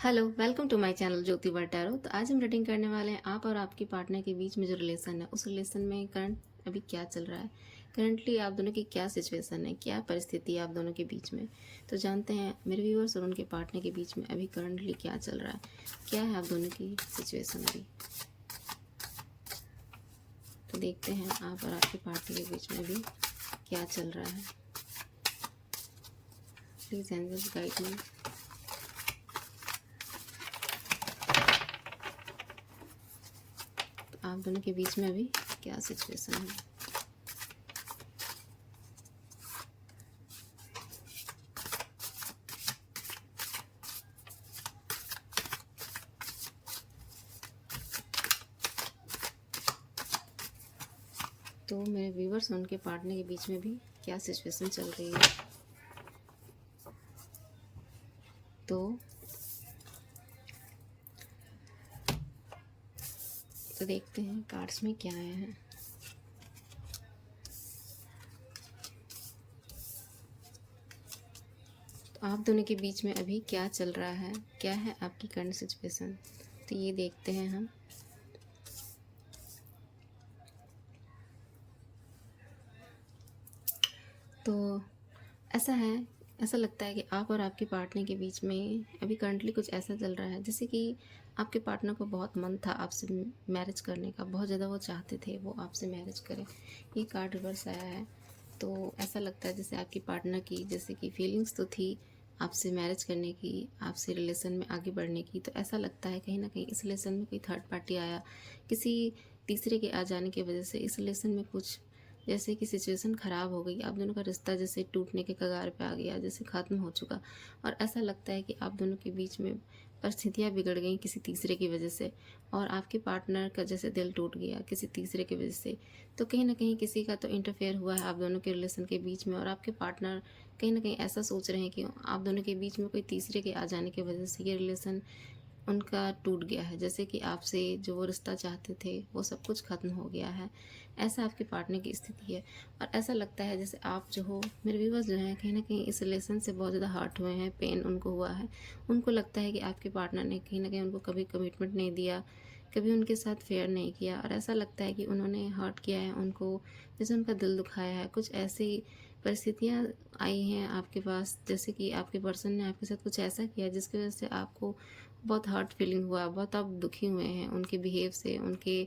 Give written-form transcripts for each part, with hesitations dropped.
Hello, welcome to my channel Jyoti वर्टारो। तो आज हम रीडिंग करने वाले हैं आप और आपके पार्टनर के बीच में जो रिलेशन है, उस रिलेशन में करंट अभी क्या चल रहा है। करंटली आप दोनों की क्या सिचुएशन है, क्या परिस्थिति है आप दोनों के बीच में। तो जानते हैं मेरे व्यूअर्स और उनके पार्टनर के बीच में अभी करंटली क्या चल रहा है, क्या है आप दोनों की सिचुएशन अभी। तो देखते हैं आप और आपके पार्टनर के बीच में अभी क्या चल रहा है। Please angels guide me. आप दोनों के बीच में अभी क्या सिचुएशन है। तो मेरे व्यूवर्स और उनके पार्टनर के बीच में भी क्या सिचुएशन चल रही है। तो देखते हैं कार्ड्स में क्या आया है। तो आप दोनों के बीच में अभी क्या चल रहा है, क्या है आपकी करंट सिचुएशन, तो ये देखते हैं हम। तो ऐसा है, ऐसा लगता है कि आप और आपके पार्टनर के बीच में अभी करंटली कुछ ऐसा चल रहा है जैसे कि आपके पार्टनर को बहुत मन था आपसे मैरिज करने का, बहुत ज़्यादा वो चाहते थे वो आपसे मैरिज करें। ये कार्ड रिवर्स आया है। तो ऐसा लगता है जैसे आपकी पार्टनर की जैसे कि फीलिंग्स तो थी आपसे मैरिज करने की, आपसे रिलेशन में आगे बढ़ने की। तो ऐसा लगता है कहीं ना कहीं इस रिलेशन में कोई थर्ड पार्टी आया, किसी तीसरे के आ जाने की वजह से इस रिलेशन में कुछ जैसे कि सिचुएशन ख़राब हो गई, आप दोनों का रिश्ता जैसे टूटने के कगार पे आ गया, जैसे ख़त्म हो चुका। और ऐसा लगता है कि आप दोनों के बीच में परिस्थितियाँ बिगड़ गई किसी तीसरे की वजह से, और आपके पार्टनर का जैसे दिल टूट गया किसी तीसरे की वजह से। तो कहीं ना कहीं किसी का तो इंटरफेयर हुआ है आप दोनों के रिलेशन के बीच में, और आपके पार्टनर कहीं ना कहीं ऐसा सोच रहे हैं कि आप दोनों के बीच में कोई तीसरे के आ जाने की वजह से ये रिलेशन उनका टूट गया है। जैसे कि आपसे जो वो रिश्ता चाहते थे वो सब कुछ ख़त्म हो गया है, ऐसा आपके पार्टनर की स्थिति है। और ऐसा लगता है जैसे आप जो हो, मेरे व्यूवर्स जो हैं, कहीं ना कहीं इस रिलेशन से बहुत ज़्यादा हर्ट हुए हैं, पेन उनको हुआ है। उनको लगता है कि आपके पार्टनर ने कहीं ना कहीं उनको कभी कमिटमेंट नहीं दिया, कभी उनके साथ फेयर नहीं किया, और ऐसा लगता है कि उन्होंने हर्ट किया है उनको, जैसे उनका दिल दुखाया है। कुछ ऐसी परिस्थितियाँ आई हैं आपके पास जैसे कि आपके पर्सन ने आपके साथ कुछ ऐसा किया जिसकी वजह से आपको बहुत हर्ट फीलिंग हुआ, बहुत आप दुखी हुए हैं उनके बिहेव से, उनके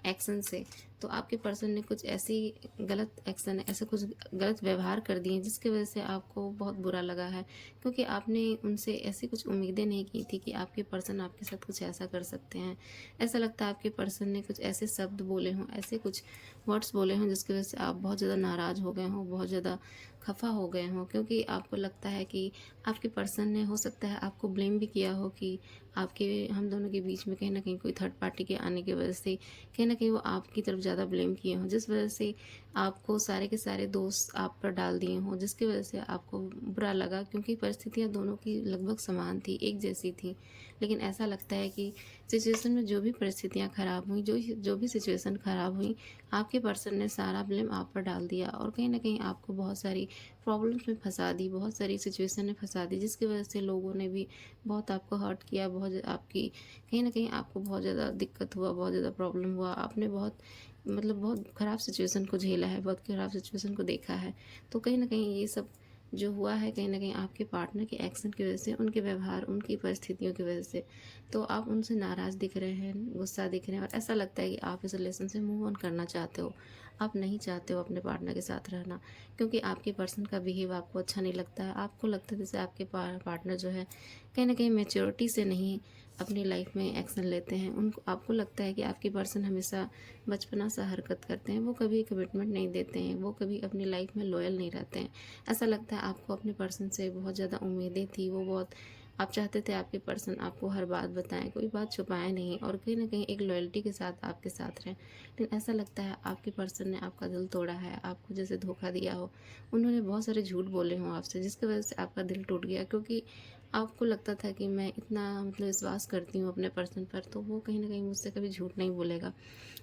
एक्शन से। तो आपके पर्सन ने कुछ ऐसी गलत एक्शन, ऐसे कुछ गलत व्यवहार कर दिए जिसकी वजह से आपको बहुत बुरा लगा है, क्योंकि आपने उनसे ऐसी कुछ उम्मीदें नहीं की थी कि आपके पर्सन आपके साथ कुछ ऐसा कर सकते हैं। ऐसा लगता है आपके पर्सन ने कुछ ऐसे शब्द बोले हों, ऐसे कुछ वर्ड्स बोले हों जिसकी वजह से आप बहुत ज़्यादा नाराज़ हो गए हों, बहुत ज़्यादा खफा हो गए हों, क्योंकि आपको लगता है कि आपके पर्सन ने हो सकता है आपको ब्लेम भी किया हो कि आपके हम दोनों के बीच में कहीं ना कहीं कोई थर्ड पार्टी के आने की वजह से कहीं ना कहीं वो आपकी तरफ ज़्यादा ब्लेम किए हों, जिस वजह से आपको सारे के सारे दोष आप पर डाल दिए हों, जिसकी वजह से आपको बुरा लगा, क्योंकि परिस्थितियाँ दोनों की लगभग समान थी, एक जैसी थी। लेकिन ऐसा लगता है कि सिचुएशन में जो भी परिस्थितियाँ ख़राब हुई, जो भी सिचुएशन ख़राब हुई, आपके पर्सन ने सारा ब्लेम आप पर डाल दिया, और कहीं ना कहीं आपको बहुत सारी प्रॉब्लम्स में फंसा दी, बहुत सारी सिचुएशन में फंसा दी, जिसकी वजह से लोगों ने भी बहुत आपको हर्ट किया, बहुत आपकी कहीं ना कहीं आपको बहुत ज़्यादा दिक्कत हुआ, बहुत ज़्यादा प्रॉब्लम हुआ। आपने बहुत बहुत ख़राब सिचुएशन को झेला है, बहुत ख़राब सिचुएशन को देखा है। तो कहीं ना कहीं ये सब जो हुआ है कहीं ना कहीं आपके पार्टनर के एक्शन की वजह से, उनके व्यवहार, उनकी परिस्थितियों की वजह से। तो आप उनसे नाराज़ दिख रहे हैं, गुस्सा दिख रहे हैं, और ऐसा लगता है कि आप इस रिलेशन से मूव ऑन करना चाहते हो, आप नहीं चाहते हो अपने पार्टनर के साथ रहना, क्योंकि आपके पर्सन का बिहेव आपको अच्छा नहीं लगता है। आपको लगता है जैसे आपके पार्टनर जो है कहीं ना कहीं मैच्योरिटी से नहीं अपनी लाइफ में एक्शन लेते हैं। उनको आपको लगता है कि आपके पर्सन हमेशा बचपना सा हरकत करते हैं, वो कभी कमिटमेंट नहीं देते हैं, वो कभी अपनी लाइफ में लॉयल नहीं रहते हैं। ऐसा लगता है आपको अपने पर्सन से बहुत ज़्यादा उम्मीदें थी, वो बहुत आप चाहते थे आपके पर्सन आपको हर बात बताएं, कोई बात छुपाएं नहीं, और कहीं ना कहीं एक लॉयल्टी के साथ आपके साथ रहें। लेकिन ऐसा लगता है आपके पर्सन ने आपका दिल तोड़ा है, आपको जैसे धोखा दिया हो, उन्होंने बहुत सारे झूठ बोले हों आपसे, जिसकी वजह से आपका दिल टूट गया, क्योंकि आपको लगता था कि मैं इतना मतलब विश्वास करती हूँ अपने पर्सन पर, तो वो कहीं न कहीं मुझसे कभी झूठ नहीं बोलेगा।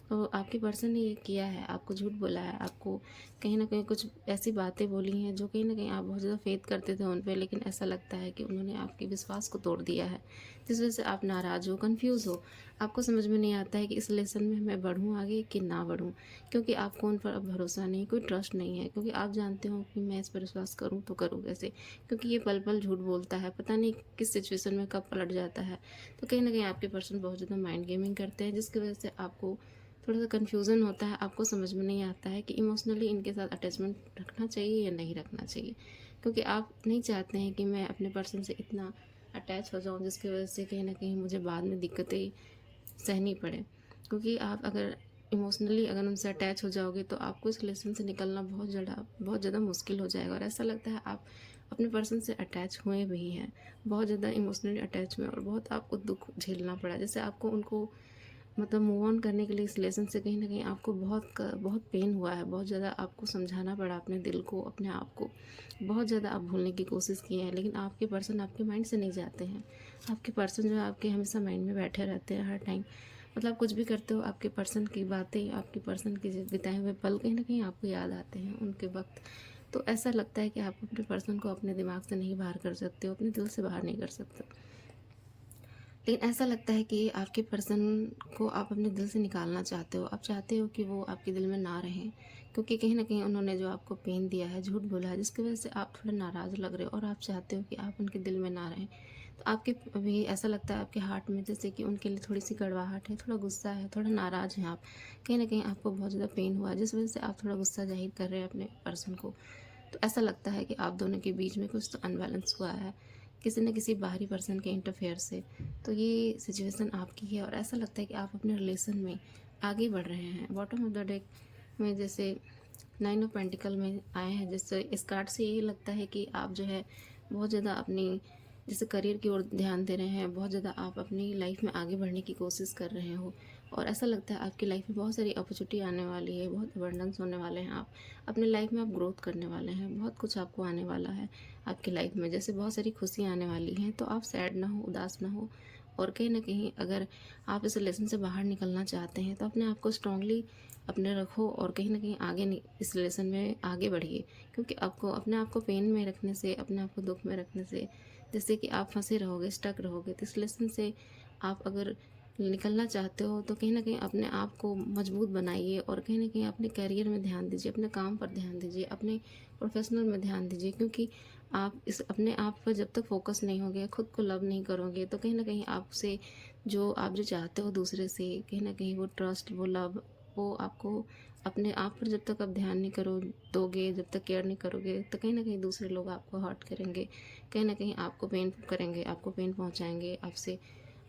तो आपके पर्सन ने ये किया है, आपको झूठ बोला है, आपको कहीं न कहीं कुछ ऐसी बातें बोली हैं जो कहीं न कहीं आप बहुत ज़्यादा फ़ेथ करते थे उन पे, लेकिन ऐसा लगता है कि उन्होंने आपके विश्वास को तोड़ दिया है। जिस वज़ह से आप नाराज़ हो, कन्फ्यूज़ हो। आपको समझ में नहीं आता है कि इस रिलेशन में मैं बढ़ूँ आगे कि ना बढ़ूँ, क्योंकि आपको उन पर अब भरोसा नहीं, कोई ट्रस्ट नहीं है, क्योंकि आप जानते हो कि मैं इस पर विश्वास करूँ तो करूँ कैसे? क्योंकि ये पल-पल झूठ बोलता है, पता नहीं किस सिचुएशन में कब पलट जाता है। तो कहीं न कहीं आपके पर्सन बहुत ज़्यादा माइंड गेमिंग करते हैं, जिसकी वज़ह से आपको थोड़ा-सा कन्फ्यूज़न होता है, आपको समझ में नहीं आता है कि इमोशनली इनके साथ अटैचमेंट रखना चाहिए या नहीं रखना चाहिए। क्योंकि आप नहीं चाहते हैं कि मैं अपने पर्सन से इतना अटैच हो जाऊँ, जिसकी वज़ह से कहीं न कहीं मुझे बाद में दिक्कतें सहनी पड़े। क्योंकि आप अगर इमोशनली अगर उनसे अटैच हो जाओगे, तो आपको इस रिलेशन से निकलना बहुत ज़्यादा मुश्किल हो जाएगा, और ऐसा लगता है आप अपने पर्सन से अटैच हुए भी हैं। बहुत ज़्यादा इमोशनली अटैच हुए और बहुत आपको दुःख झेलना पड़ा। जैसे आपको उनको मतलब मूव ऑन करने के लिए इस रिलेशन से कहीं न कहीं आपको बहुत पेन हुआ है, बहुत ज़्यादा आपको समझाना पड़ा अपने दिल को, अपने आप को। बहुत ज़्यादा आप भूलने की कोशिश किए हैं, लेकिन आपके पर्सन आपके माइंड से नहीं जाते हैं। आपके पर्सन जो है आपके हमेशा माइंड में बैठे रहते हैं हर टाइम। मतलब आप कुछ भी करते हो, आपके पर्सन की बातें, आपके पर्सन के जो बिताए हुए पल कहीं न कहीं आपको याद आते हैं, उनके वक़्त। तो ऐसा लगता है कि आप अपने पर्सन को अपने दिमाग से नहीं बाहर कर सकते हो, अपने दिल से बाहर नहीं कर सकते। लेकिन ऐसा लगता है कि आपके पर्सन को आप अपने दिल से निकालना चाहते हो। आप चाहते हो कि वो आपके दिल में ना रहें, क्योंकि कहीं न कहीं उन्होंने जो आपको पेन दिया है, झूठ बोला है, जिसकी वज़ह से आप थोड़े नाराज़ लग रहे हो और आप चाहते हो कि आप उनके दिल में ना रहें। तो आपके अभी ऐसा लगता है आपके हार्ट में जैसे कि उनके लिए थोड़ी-सी कड़वाहट है, थोड़ा गुस्सा है, थोड़ा नाराज़ हैं आप। कहीं न कहीं आपको बहुत ज़्यादा पेन हुआ है, जिस वज़ह से आप थोड़ा गुस्सा ज़ाहिर कर रहे हैं अपने पर्सन को। तो ऐसा लगता है कि आप दोनों के बीच में कुछ तो अनबैलेंस हुआ है, किसी न किसी बाहरी पर्सन के इंटरफेयर से। तो ये सिचुएशन आपकी है और ऐसा लगता है कि आप अपने रिलेशन में आगे बढ़ रहे हैं। बॉटम ऑफ द डेक में जैसे 9 ऑफ पेंटिकल में आए हैं, जिससे इस कार्ड से ये लगता है कि आप जो है बहुत ज़्यादा अपनी जैसे करियर की ओर ध्यान दे रहे हैं, बहुत ज़्यादा आप अपनी लाइफ में आगे बढ़ने की कोशिश कर रहे हो, और ऐसा लगता है आपकी लाइफ में बहुत सारी अपॉर्चुनिटी आने वाली है, बहुत अबंडेंस होने वाले हैं। आप अपनी लाइफ में आप ग्रोथ करने वाले हैं, बहुत कुछ आपको आने वाला है आपकी लाइफ में, जैसे बहुत सारी खुशियाँ आने वाली हैं। तो आप सैड ना हो, उदास ना हो, और कहीं न कहीं अगर आप इस रिलेशन से बाहर निकलना चाहते हैं, तो अपने आप को स्ट्रांगली अपने रखो और कहीं न कहीं आगे इस रिलेशन में आगे बढ़िए। क्योंकि आपको अपने आप को पेन में रखने से, अपने आप को दुःख में रखने से, जैसे कि आप फँसे रहोगे, स्टक रहोगे। तो इस रिलेशन से आप अगर निकलना चाहते हो, तो कहीं न कहीं अपने आप को मजबूत बनाइए और कहीं न कहीं अपने करियर में ध्यान दीजिए, अपने काम पर ध्यान दीजिए, अपने प्रोफ़ेशनल में ध्यान दीजिए। क्योंकि आप इस अपने आप पर जब तक फ़ोकस नहीं होगे, खुद को लव नहीं करोगे, तो कहीं न कहीं आपसे आप जो चाहते हो दूसरे से, कहीं न कहीं वो ट्रस्ट, वो लव, वो आपको अपने आप पर जब तक आप ध्यान नहीं दोगे, जब तक केयर नहीं करोगे, तो कहीं न कहीं दूसरे लोग आपको हर्ट करेंगे। कहीं न कहीं आपको पेन करेंगे, आपको पेन पहुँचाएँगे, आपसे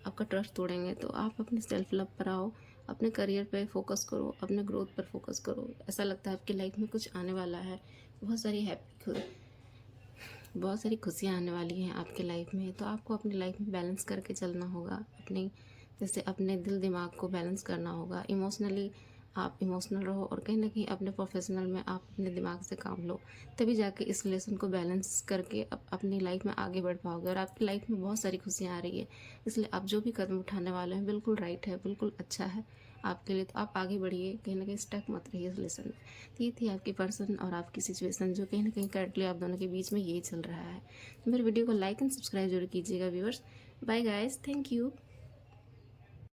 आपका ट्रस्ट तोड़ेंगे। तो आप अपने सेल्फ लव पर आओ, अपने करियर पे फ़ोकस करो, अपने ग्रोथ पर फ़ोकस करो। ऐसा लगता है आपकी लाइफ में कुछ आने वाला है, बहुत सारी बहुत सारी खुशियाँ आने वाली हैं आपके लाइफ में। तो आपको अपनी लाइफ में बैलेंस करके चलना होगा, अपने जैसे अपने दिल दिमाग को बैलेंस करना होगा। इमोशनली आप इमोशनल रहो और कहीं न कहीं अपने प्रोफ़ेशनल में आप अपने दिमाग से काम लो। तभी जाके इस रिलेशन को बैलेंस करके अपनी लाइफ में आगे बढ़ पाओगे, और आपकी लाइफ में बहुत सारी खुशियाँ आ रही है। इसलिए आप जो भी कदम उठाने वाले हैं बिल्कुल राइट है, बिल्कुल अच्छा है आपके लिए। तो आप आगे बढ़िए, कहीं न कहीं स्टक मत रहिए इस रिलेशन में। तो ये थी आपकी पर्सन और आपकी सिचुएशन, जो कहीं न कहीं करंटली आप दोनों के बीच में ये चल रहा है। तो मेरे वीडियो को लाइक एंड सब्सक्राइब ज़रूर कीजिएगा viewers. Bye guys, thank you.